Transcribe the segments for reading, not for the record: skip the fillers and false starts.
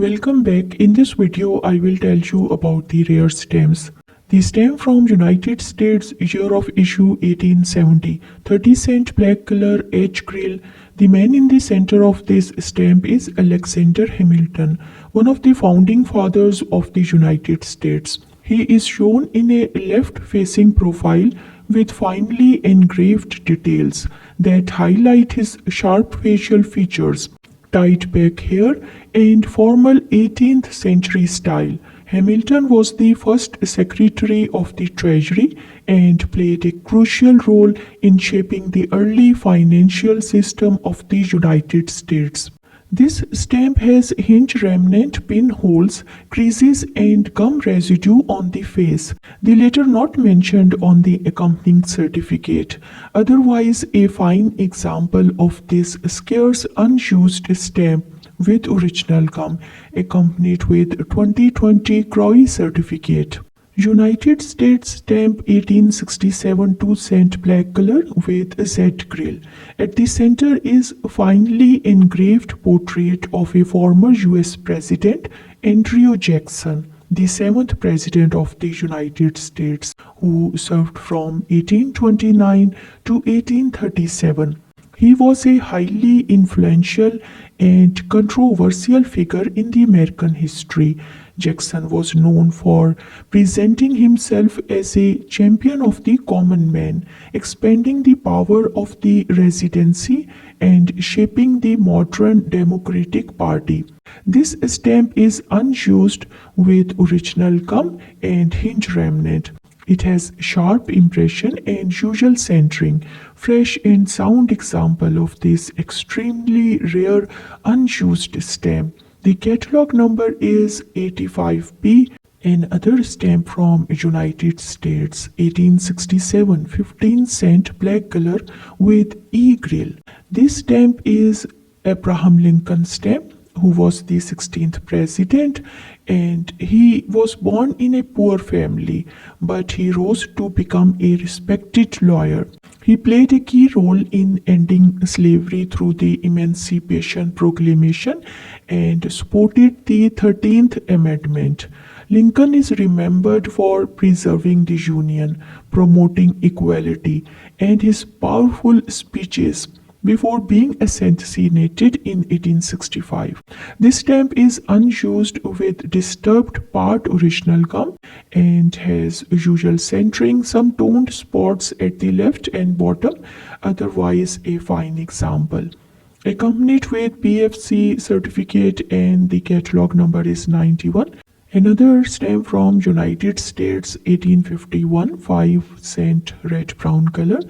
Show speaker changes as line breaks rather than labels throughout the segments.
Welcome back. In this video, I will tell you about the rare stamps. The stamp from United States, year of issue 1870, 30-cent black color H grill. The man in the center of this stamp is Alexander Hamilton, one of the founding fathers of the United States. He is shown in a left-facing profile with finely engraved details that highlight his sharp facial features, tight back hair, and formal 18th century style. Hamilton was the first Secretary of the Treasury and played a crucial role in shaping the early financial system of the United States. This stamp has hinge remnant pinholes, creases, and gum residue on the face, the latter not mentioned on the accompanying certificate. Otherwise, a fine example of this scarce unused stamp with original gum, accompanied with 2020 Croix certificate. United States stamp 1867 2-cent black color with Z grill. At the center is finely engraved portrait of a former US President, Andrew Jackson, the 7th President of the United States, who served from 1829 to 1837. He was a highly influential and controversial figure in the American history. Jackson was known for presenting himself as a champion of the common man, expanding the power of the presidency and shaping the modern Democratic Party. This stamp is unused with original gum and hinge remnant. It has sharp impression and usual centering, fresh and sound example of this extremely rare unused stamp. The catalog number is 85P. Another stamp from United States, 1867, 15-cent black color with E grill. This stamp is Abraham Lincoln stamp, who was the 16th president, and he was born in a poor family, but he rose to become a respected lawyer. He played a key role in ending slavery through the Emancipation Proclamation and supported the 13th Amendment. Lincoln is remembered for preserving the Union, promoting equality, and his powerful speeches before being assassinated in 1865. This stamp is unused with disturbed part original gum and has usual centering, some toned spots at the left and bottom, otherwise a fine example. Accompanied with PFC certificate, and the catalog number is 91. Another stamp from United States, 1851, 5-cent red-brown color.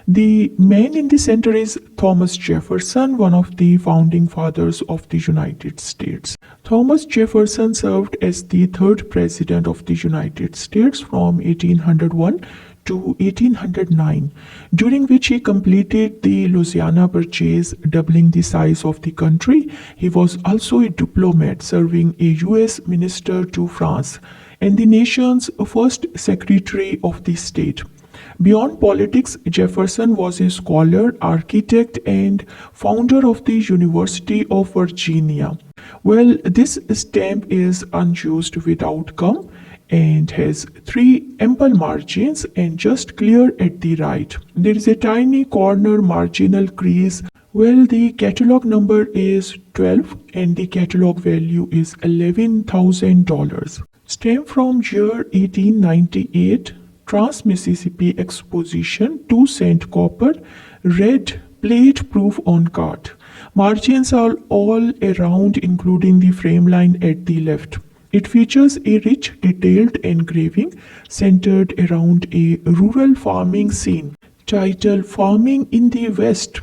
The man in the center is Thomas Jefferson, one of the founding fathers of the United States. Thomas Jefferson served as the 3rd President of the United States from 1801 to 1809, during which he completed the Louisiana Purchase, doubling the size of the country. He was also a diplomat, serving a U.S. minister to France and the nation's first Secretary of the State. Beyond politics, Jefferson was a scholar, architect, and founder of the University of Virginia. Well, this stamp is unused without gum and has 3 ample margins and just clear at the right. There is a tiny corner marginal crease. Well, the catalog number is 12 and the catalog value is $11,000. Stamp from year 1898, Trans-Mississippi Exposition, 2-cent copper, red plate proof on card. Margins are all around, including the frame line at the left. It features a rich detailed engraving centered around a rural farming scene. Title: Farming in the West.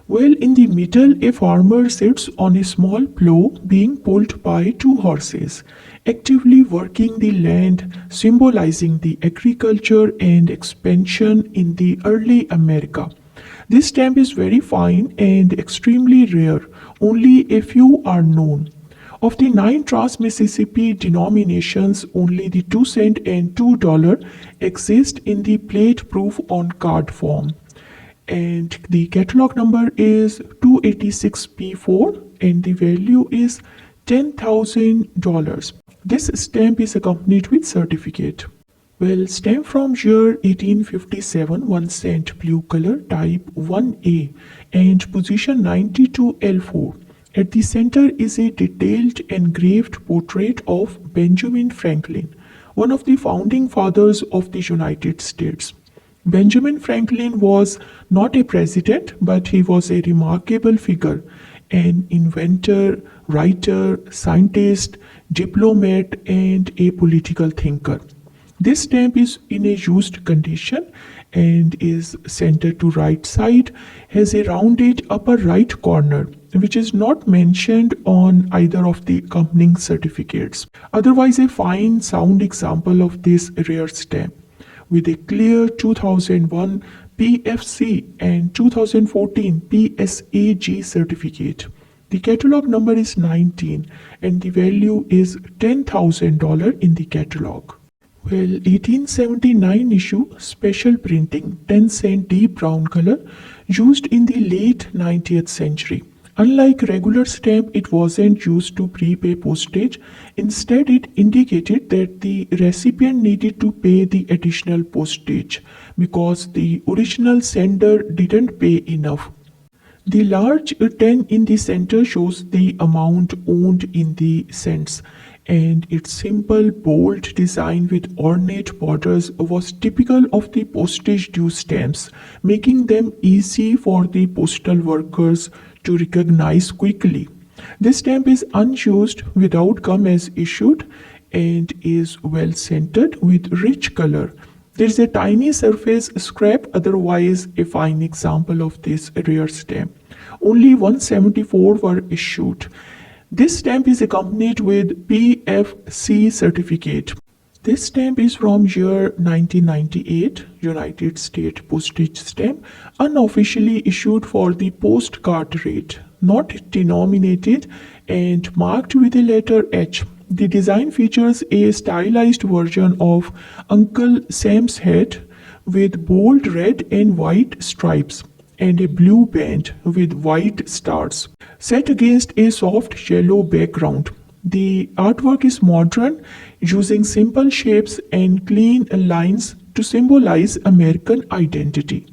Well, in the middle, a farmer sits on a small plow being pulled by 2 horses, actively working the land, symbolizing the agriculture and expansion in the early America. This stamp is very fine and extremely rare. Only a few are known. Of the 9 Trans-Mississippi denominations, only the 2-cent and $2 exist in the plate proof on card form. And the catalog number is 286P4 and the value is $10,000. This stamp is accompanied with certificate. Well, stamp from year 1857, 1 cent blue color, type 1A, and position 92L4. At the center is a detailed engraved portrait of Benjamin Franklin, one of the founding fathers of the United States. Benjamin Franklin was not a president, but he was a remarkable figure, an inventor, writer, scientist, diplomat, and a political thinker. This stamp is in a used condition and is centered to right side, has a rounded upper right corner, which is not mentioned on either of the accompanying certificates. Otherwise, a fine sound example of this rare stamp with a clear 2001 PFC and 2014 PSAG certificate. The catalog number is 19 and the value is $10,000 in the catalog. Well, 1879 issue, special printing, 10 cent deep brown color, used in the late 19th century. Unlike regular stamp, it wasn't used to prepay postage. Instead, it indicated that the recipient needed to pay the additional postage because the original sender didn't pay enough. The large 10 in the center shows the amount owned in the cents, and its simple, bold design with ornate borders was typical of the postage due stamps, making them easy for the postal workers to recognize quickly. This stamp is unused without gum as issued and is well centered with rich color. There is a tiny surface scrap, otherwise a fine example of this rare stamp. Only 174 were issued. This stamp is accompanied with PFC certificate. This stamp is from year 1998, United States postage stamp, unofficially issued for the postcard rate, not denominated and marked with a letter H. The design features a stylized version of Uncle Sam's head with bold red and white stripes and a blue band with white stars, set against a soft yellow background. The artwork is modern, using simple shapes and clean lines to symbolize American identity.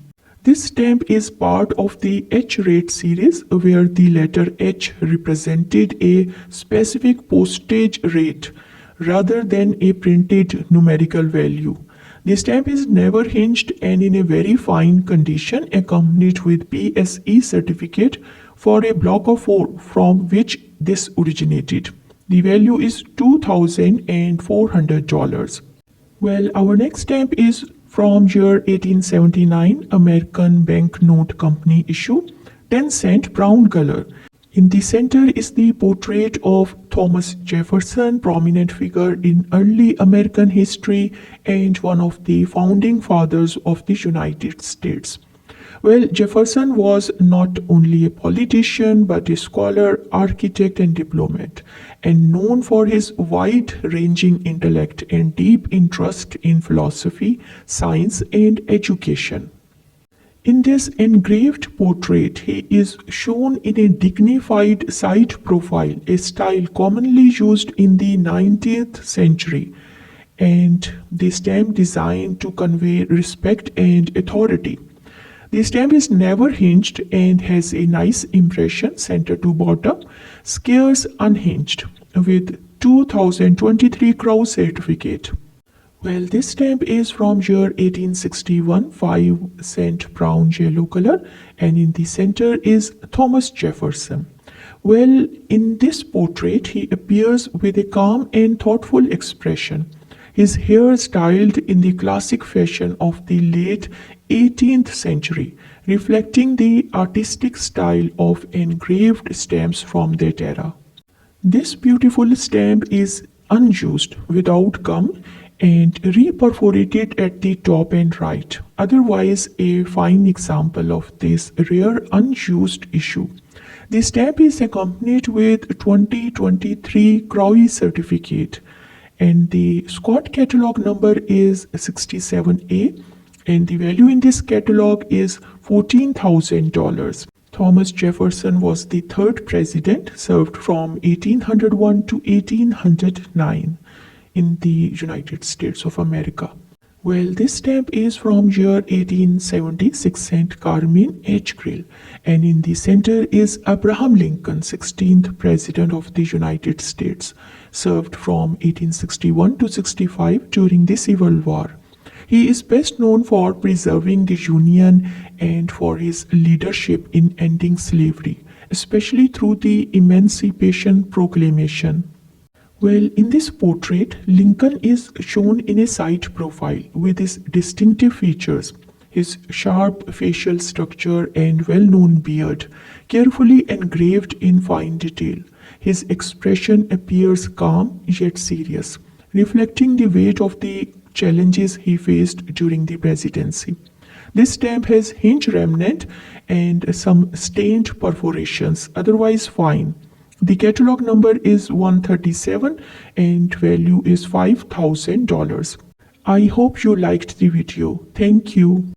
This stamp is part of the H-rate series, where the letter H represented a specific postage rate rather than a printed numerical value. The stamp is never hinged and in a very fine condition, accompanied with PSE certificate for a block of 4 from which this originated. The value is $2,400. Well, our next stamp is from year 1879, American Banknote Company issue, 10 cent brown color. In the center is the portrait of Thomas Jefferson, prominent figure in early American history and one of the founding fathers of the United States. Well, Jefferson was not only a politician but a scholar, architect, and diplomat, and known for his wide-ranging intellect and deep interest in philosophy, science, and education. In this engraved portrait, he is shown in a dignified side profile, a style commonly used in the 19th century, and the stamp designed to convey respect and authority. The stamp is never hinged and has a nice impression center to bottom, scarce unhinged, with 2023 Crow certificate. Well, this stamp is from year 1861, 5 cent brown yellow color, and in the center is Thomas Jefferson. Well, in this portrait, he appears with a calm and thoughtful expression. His hair styled in the classic fashion of the late 18th century, reflecting the artistic style of engraved stamps from that era. This beautiful stamp is unused, without gum, and reperforated at the top and right. Otherwise, a fine example of this rare unused issue. The stamp is accompanied with 2023 Crowe certificate, and the Scott catalog number is 67A, and the value in this catalog is $14,000. Thomas Jefferson was the third president, served from 1801 to 1809 in the United States of America. Well, this stamp is from year 1870, 6-cent Carmine H. Grill, and in the center is Abraham Lincoln, 16th President of the United States, served from 1861 to 65 during the Civil War. He is best known for preserving the Union and for his leadership in ending slavery, especially through the Emancipation Proclamation. Well, in this portrait, Lincoln is shown in a side profile with his distinctive features, his sharp facial structure and well-known beard, carefully engraved in fine detail. His expression appears calm yet serious, reflecting the weight of the challenges he faced during the presidency. This stamp has hinge remnant and some stained perforations, otherwise fine. The catalog number is 137 and value is $5,000. I hope you liked the video. Thank you.